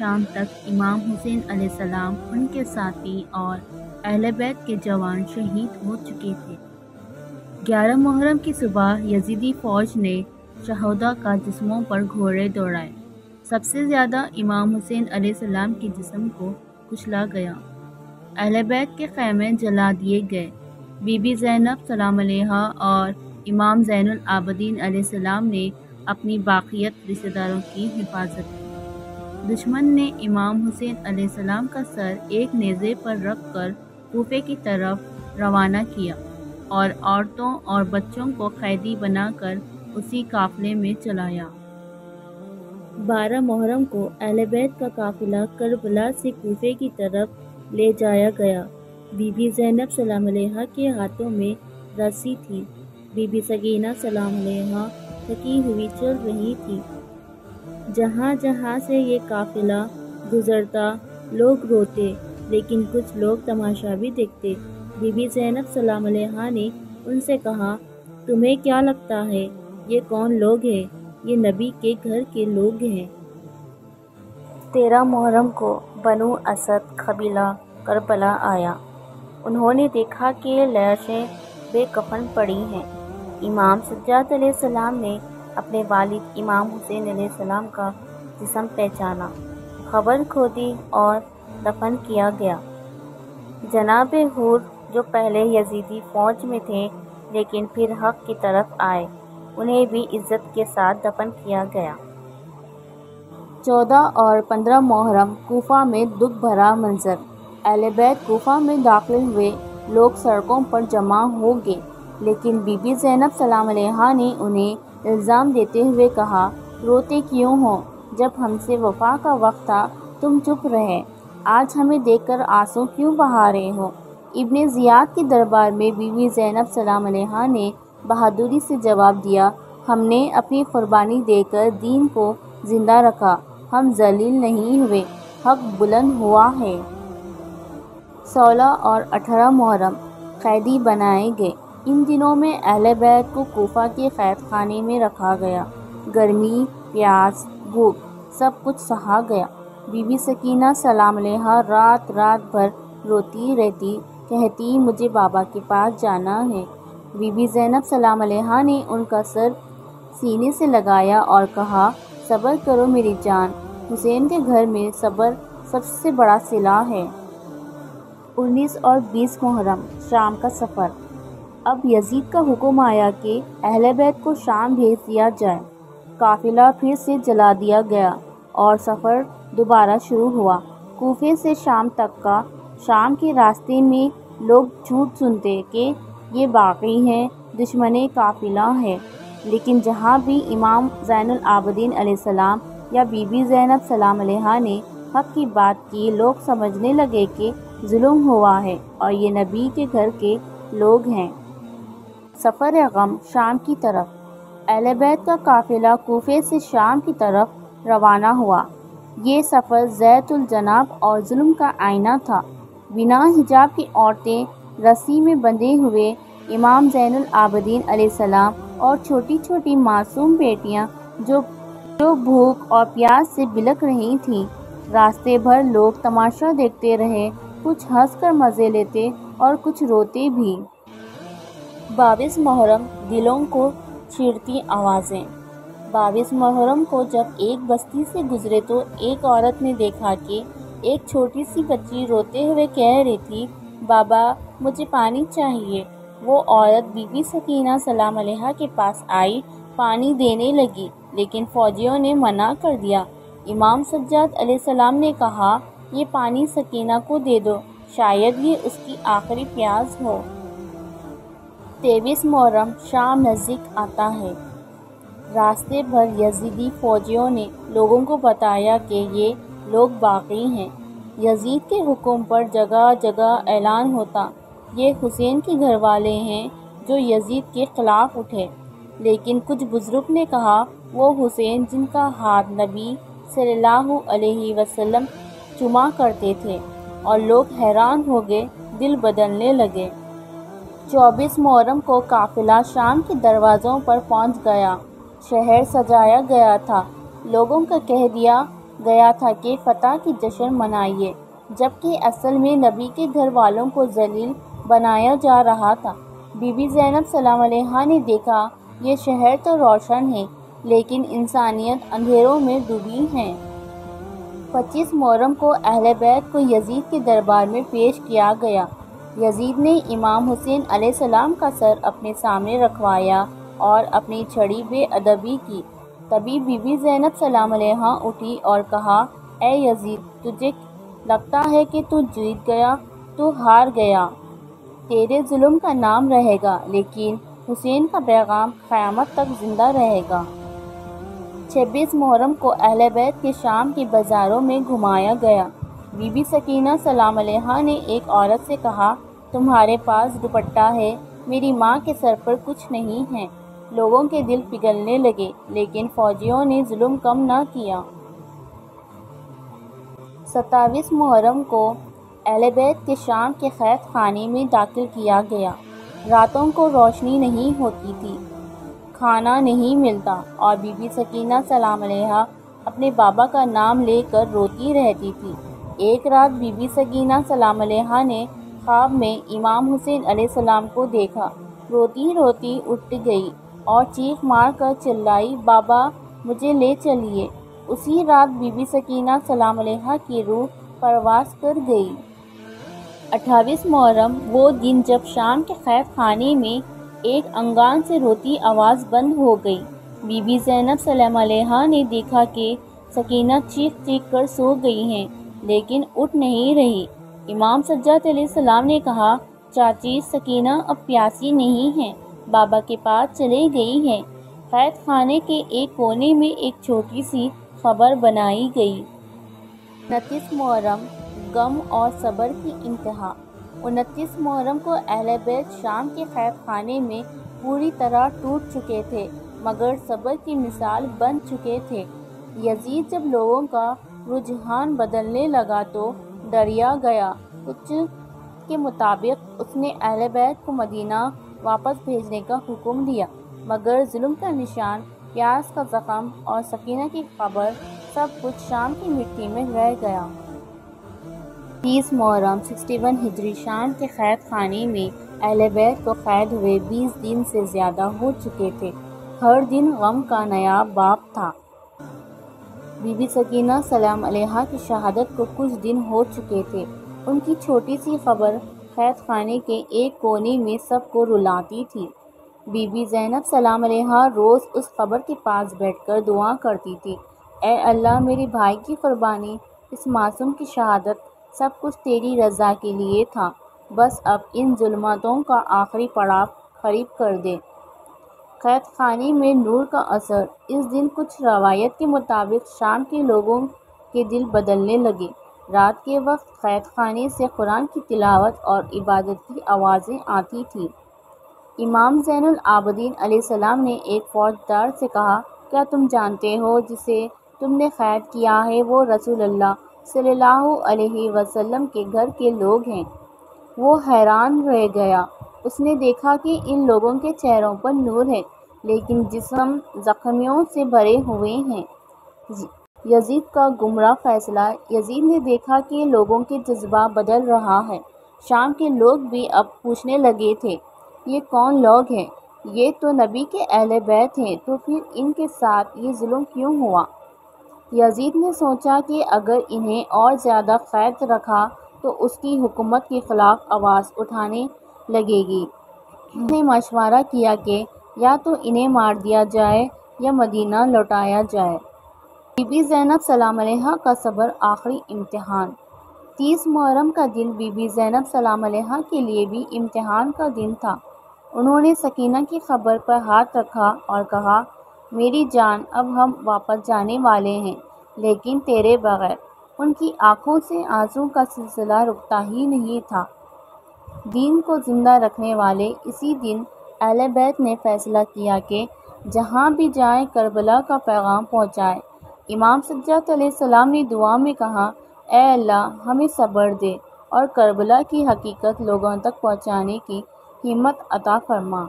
شام تک امام حسین علیہ السلام، ان کے ساتھی اور اہل بیت کے جوان شہید ہو چکے تھے۔ 11 محرم کی صبح یزیدی فوج نے شہداء کا جسموں پر گھوڑے دوڑائے۔ سب سے زیادہ امام حسین علیہ السلام کے جسم کو کچلا گیا۔ اہل بیت کے خیمے جلا دیے گئے۔ بی بی زینب سلام علیہا اور امام زین العابدین علیہ السلام نے اپنی باقیت رشتہ داروں کی حفاظت کی۔ دشمن نے امام حسین علیہ السلام کا سر ایک نیزے پر رکھ کر کوفے کی طرف روانہ کیا اور عورتوں اور بچوں کو قیدی بنا کر اسی قافلے میں چلایا۔ 12 محرم کو اہل بیت کا قافلہ کربلا سے کوفے کی طرف لے جایا گیا۔ بی بی زینب سلام علیہا کے ہاتھوں میں رسی تھی۔ بی بی سکینہ سلام علیہا تھکی ہوئی چل رہی تھی۔ جہاں جہاں سے یہ قافلہ گزرتا لوگ روتے، لیکن کچھ لوگ تماشا بھی دیکھتے۔ بی بی زینب سلام علیہا نے ان سے کہا، تمہیں کیا لگتا ہے یہ کون لوگ ہیں؟ یہ نبی کے گھر کے لوگ ہیں۔ 13 محرم کو بنو اسد قبیلہ کربلا آیا۔ انہوں نے دیکھا کہ لاشیں بے کفن پڑی ہیں۔ امام سجاد علیہ السلام نے اپنے والد امام حسین علیہ السلام کا جسم پہچانا، قبر کھودی اور دفن کیا گیا۔ جناب حور جو پہلے یزیدی فوج میں تھے لیکن پھر حق کی طرف آئے، انہیں بھی عزت کے ساتھ دفن کیا گیا۔ 14 اور 15 محرم کوفہ میں دکھ بھرا منظر۔ اہل بیت کوفہ میں داخل ہوئے، لوگ سڑکوں پر جمع ہو گئے، لیکن بی بی زینب سلام علیہا نے انہیں الزام دیتے ہوئے کہا، روتے کیوں ہو؟ جب ہم سے وفا کا وقت تھا تم چپ رہے، آج ہمیں دیکھ کر آنسو کیوں بہا رہے ہو؟ ابن زیاد کے دربار میں بی بی زینب سلام علیہا نے بہادری سے جواب دیا، ہم نے اپنی قربانی دے کر دین کو زندہ رکھا، ہم ذلیل نہیں ہوئے، حق بلند ہوا ہے۔ 16 اور 18 محرم قیدی بنائے گئے۔ ان دنوں میں اہل بیت کو کوفہ کے قید خانے میں رکھا گیا۔ گرمی، پیاس، بھوک سب کچھ سہا گیا۔ بی بی سکینہ سلام علیہا رات رات بھر روتی رہتی، کہتی مجھے بابا کے پاس جانا ہے۔ بی بی زینب سلام علیہا نے ان کا سر سینے سے لگایا اور کہا، صبر کرو میری جان، حسین کے گھر میں صبر سب سے بڑا سلاح ہے۔ 19 اور 20 محرم شام کا سفر۔ اب یزید کا حکم آیا کہ اہل بیت کو شام بھیج دیا جائے۔ قافلہ پھر سے جلا دیا گیا اور سفر دوبارہ شروع ہوا۔ کوفے سے شام تک کا شام کے راستے میں لوگ جھوٹ سنتے کہ یہ باغی ہیں، دشمن قافلہ ہے، لیکن جہاں بھی امام زین العابدین علیہ السلام یا بی بی زینب سلام علیہا نے حق کی بات کی، لوگ سمجھنے لگے کہ ظلم ہوا ہے اور یہ نبی کے گھر کے لوگ ہیں۔ سفر غم شام کی طرف۔ اہل بیت کا قافلہ کوفے سے شام کی طرف روانہ ہوا۔ یہ سفر زیت الجناب اور ظلم کا آئینہ تھا۔ بنا حجاب کی عورتیں، رسی میں بندھے ہوئے امام زین العابدین علیہ السلام اور چھوٹی چھوٹی معصوم بیٹیاں جو بھوک اور پیاس سے بلک رہی تھیں۔ راستے بھر لوگ تماشا دیکھتے رہے، کچھ ہنس کر مزے لیتے اور کچھ روتے بھی۔ 22 محرم دلوں کو چیرتی آوازیں۔ 22 محرم کو جب ایک بستی سے گزرے تو ایک عورت نے دیکھا کہ ایک چھوٹی سی بچی روتے ہوئے کہہ رہی تھی، بابا مجھے پانی چاہیے۔ وہ عورت بی بی سکینہ سلام علیہا کے پاس آئی، پانی دینے لگی، لیکن فوجیوں نے منع کر دیا۔ امام سجاد علیہ السلام نے کہا، یہ پانی سکینہ کو دے دو، شاید یہ اس کی آخری پیاس ہو۔ 23 محرم شام نزدیک آتا ہے۔ راستے بھر یزیدی فوجیوں نے لوگوں کو بتایا کہ یہ لوگ باغی ہیں۔ یزید کے حکم پر جگہ جگہ اعلان ہوتا، یہ حسین کے گھر والے ہیں جو یزید کے خلاف اٹھے۔ لیکن کچھ بزرگ نے کہا، وہ حسین جن کا ہاتھ نبی صلی اللہ علیہ وسلم چوما کرتے تھے، اور لوگ حیران ہو گئے، دل بدلنے لگے۔ 24 محرم کو قافلہ شام کے دروازوں پر پہنچ گیا۔ شہر سجایا گیا تھا۔ لوگوں کا کہہ دیا، گیا تھا کہ فتح کی جشن منائیے، جبکہ اصل میں نبی کے گھر والوں کو ذلیل بنایا جا رہا تھا۔ بی بی زینب سلام علیہا نے دیکھا یہ شہر تو روشن ہے لیکن انسانیت اندھیروں میں ڈوبی ہے۔ 25 محرم کو اہل بیت کو یزید کے دربار میں پیش کیا گیا۔ یزید نے امام حسین علیہ السلام کا سر اپنے سامنے رکھوایا اور اپنی چھڑی بے ادبی کی۔ تبھی بی بی زینب سلام علیہا اٹھی اور کہا، اے یزید، تجھے لگتا ہے کہ تو جیت گیا؟ تو ہار گیا۔ تیرے ظلم کا نام رہے گا لیکن حسین کا پیغام قیامت تک زندہ رہے گا۔ 26 محرم کو اہل بیت کے شام کے بازاروں میں گھمایا گیا۔ بی بی سکینہ سلام علیہا نے ایک عورت سے کہا، تمہارے پاس دوپٹہ ہے؟ میری ماں کے سر پر کچھ نہیں ہے۔ لوگوں کے دل پگھلنے لگے لیکن فوجیوں نے ظلم کم نہ کیا۔ 27 محرم کو اہل بیت کے شام کے قید خانے میں داخل کیا گیا۔ راتوں کو روشنی نہیں ہوتی تھی، کھانا نہیں ملتا اور بی بی سکینہ سلام علیہا اپنے بابا کا نام لے کر روتی رہتی تھی۔ ایک رات بی بی سکینہ سلام علیہا نے خواب میں امام حسین علیہ السلام کو دیکھا۔ روتی روتی اٹھ گئی اور چیخ مار کر چلائی، بابا مجھے لے چلیے۔ اسی رات بی بی سکینہ سلام علیہا کی روح پرواز کر گئی۔ 28 محرم وہ دن جب شام کے قید خانے میں ایک انگان سے روتی آواز بند ہو گئی۔ بی بی زینب سلام علیہا نے دیکھا کہ سکینہ چیخ چیخ کر سو گئی ہیں لیکن اٹھ نہیں رہی۔ امام سجاد علیہ السلام نے کہا، چاچی سکینہ اب پیاسی نہیں ہے، بابا کے پاس چلے گئی ہے۔ قید خانے کے ایک کونے میں ایک چھوٹی سی قبر بنائی گئی۔ 29 محرم غم اور صبر کی انتہا۔ 29 محرم کو اہل بیت شام کے قید خانے میں پوری طرح ٹوٹ چکے تھے مگر صبر کی مثال بن چکے تھے۔ یزید جب لوگوں کا رجحان بدلنے لگا تو ڈریا گیا۔ کچھ کے مطابق اس نے اہل بیت کو مدینہ واپس بھیجنے کا حکم دیا مگر ظلم کا نشان، پیاس کا زخم اور سکینہ کی قبر سب کچھ شام کی مٹی میں رہ گیا۔ 30 محرم 61 ہجری شام کے قید خانے میں اہل بیت کو قید ہوئے 20 دن سے زیادہ ہو چکے تھے۔ ہر دن غم کا نیا باب تھا۔ بی بی سکینہ سلام علیہا کی شہادت کو کچھ دن ہو چکے تھے۔ ان کی چھوٹی سی قبر قید خانے کے ایک کونے میں سب کو رلاتی تھی۔ بی بی زینب سلام علیہا روز اس قبر کے پاس بیٹھ کر دعا کرتی تھی، اے اللہ میرے بھائی کی قربانی، اس معصوم کی شہادت سب کچھ تیری رضا کے لیے تھا، بس اب ان ظلمتوں کا آخری پڑاؤ قریب کر دے۔ قید خانے میں نور کا اثر۔ اس دن کچھ روایت کے مطابق شام کے لوگوں کے دل بدلنے لگے۔ رات کے وقت قید خانے سے قرآن کی تلاوت اور عبادت کی آوازیں آتی تھیں۔ امام زین العابدین علیہ السلام نے ایک فوجدار سے کہا، کیا تم جانتے ہو جسے تم نے قید کیا ہے وہ رسول اللہ صلی اللہ علیہ وسلم کے گھر کے لوگ ہیں؟ وہ حیران رہ گیا۔ اس نے دیکھا کہ ان لوگوں کے چہروں پر نور ہے لیکن جسم زخمیوں سے بھرے ہوئے ہیں۔ یزید کا گمراہ فیصلہ۔ یزید نے دیکھا کہ لوگوں کے جذبہ بدل رہا ہے۔ شام کے لوگ بھی اب پوچھنے لگے تھے، یہ کون لوگ ہیں؟ یہ تو نبی کے اہل بیت ہیں، تو پھر ان کے ساتھ یہ ظلم کیوں ہوا؟ یزید نے سوچا کہ اگر انہیں اور زیادہ قید رکھا تو اس کی حکومت کے خلاف آواز اٹھانے لگے گی۔ اس نے مشورہ کیا کہ یا تو انہیں مار دیا جائے یا مدینہ لوٹایا جائے۔ بی بی زینب سلام علیہا کا صبر آخری امتحان۔ 30 محرم کا دن بی بی زینب سلام علیہا کے لیے بھی امتحان کا دن تھا۔ انہوں نے سکینہ کی قبر پر ہاتھ رکھا اور کہا، میری جان اب ہم واپس جانے والے ہیں لیکن تیرے بغیر۔ ان کی آنکھوں سے آنسوں کا سلسلہ رکتا ہی نہیں تھا۔ دین کو زندہ رکھنے والے اسی دن اہل بیت نے فیصلہ کیا کہ جہاں بھی جائیں کربلا کا پیغام پہنچائیں۔ امام سجاد علیہ السلام نے دعا میں کہا، اے اللہ ہمیں صبر دے اور کربلا کی حقیقت لوگوں تک پہنچانے کی ہمت عطا فرما۔